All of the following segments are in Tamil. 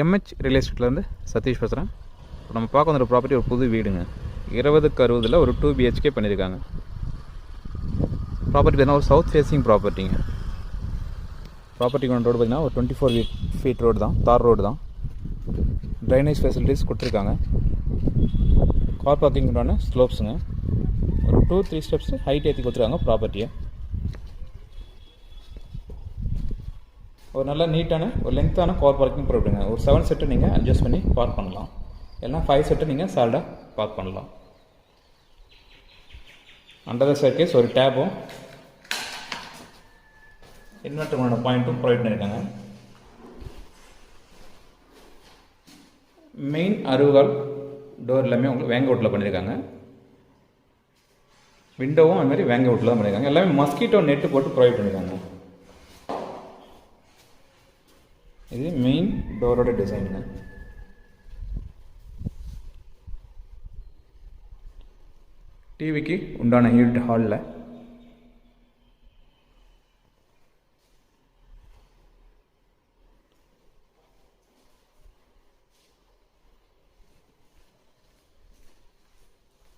எம்ஹெச் ரியல் எஸ்டேட்லேருந்து சதீஷ் பேசுகிறேன். இப்போ நம்ம பார்க்க வந்த ப்ராப்பர்ட்டி ஒரு புது வீடுங்க. 20x60 ஒரு 2 BHK பண்ணியிருக்காங்க. ப்ராப்பர்ட்டி பார்த்தீங்கன்னா ஒரு சவுத் ஃபேஸிங் ப்ராப்பர்ட்டிங்க. ப்ராப்பர்ட்டி ரோடு பார்த்தீங்கன்னா ஒரு 24 feet ரோடு தான், தார் ரோடு தான். ட்ரைனேஜ் ஃபெசிலிட்டிஸ் கொடுத்துருக்காங்க. கார் பார்க்கிங் உண்டான ஸ்லோப்ஸுங்க. ஒரு 2-3 steps ஹைட் ஏற்றி கொடுத்துருக்காங்க ப்ராப்பர்ட்டியை. ஒரு நல்ல நீட்டான ஒரு லென்த்தான கார் பார்க்கிங் ப்ராப்பர்ட்டிங்க. ஒரு 7 செட்டு நீங்கள் அட்ஜஸ்ட் பண்ணி பார்க் பண்ணலாம். எல்லாம் 5 செட்டு நீங்கள் சால்டாக பார்க் பண்ணலாம். அண்டர் த ஸ்டேர்கேஸ் ஒரு டேப்பும் இன்வெர்ட்டரோட பாயிண்ட்டும் ப்ரொவைட் பண்ணியிருக்காங்க. மெயின் அறுவால் டோர் எல்லாமே உங்களுக்கு வேங்க அவுட்டில் பண்ணியிருக்காங்க. விண்டோவும் அது மாதிரி வேங்க அவுட்டில் தான் பண்ணியிருக்காங்க. எல்லாமே மஸ்கிட்டோ நெட்டு போட்டு ப்ரொவைட் பண்ணியிருக்காங்க. இது மெயின் டோரோட டிசைனுங்க. டிவிக்கு உண்டான யூனிட் ஹாலில்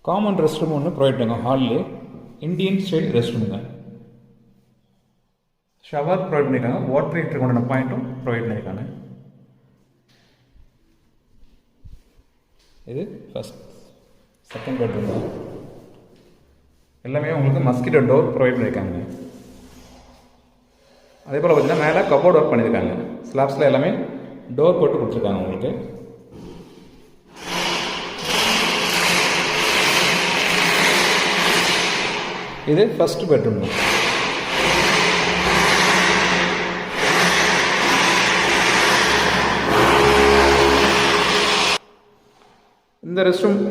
காமன் ரெஸ்ட் ரூம் ஒன்று ப்ரொவைட் பண்ணுங்க. ஹாலில் இந்தியன் ஸ்டைல் ரெஸ்ட் ரூமுங்க. ஷவர் ப்ரொவைட் பண்ணியிருக்காங்க. வாட்டர் ஹீட்டருக்கு உண்டான பாயிண்ட்டும் ப்ரொவைட் பண்ணியிருக்காங்க. இது ஃபஸ்ட் செகண்ட் பெட்ரூம் தான். எல்லாமே உங்களுக்கு மஸ்கிட்டோ டோர் ப்ரொவைட் பண்ணியிருக்காங்க. அதே போல் பார்த்தீங்கன்னா மேலே கபோர்ட் ஒர்க் பண்ணியிருக்காங்க. ஸ்லாப்ஸில் எல்லாமே டோர் போட்டு கொடுத்துருக்காங்க உங்களுக்கு. இது ஃபஸ்ட் பெட்ரூம் தான். இந்த ரெஸ்ட் ரூம்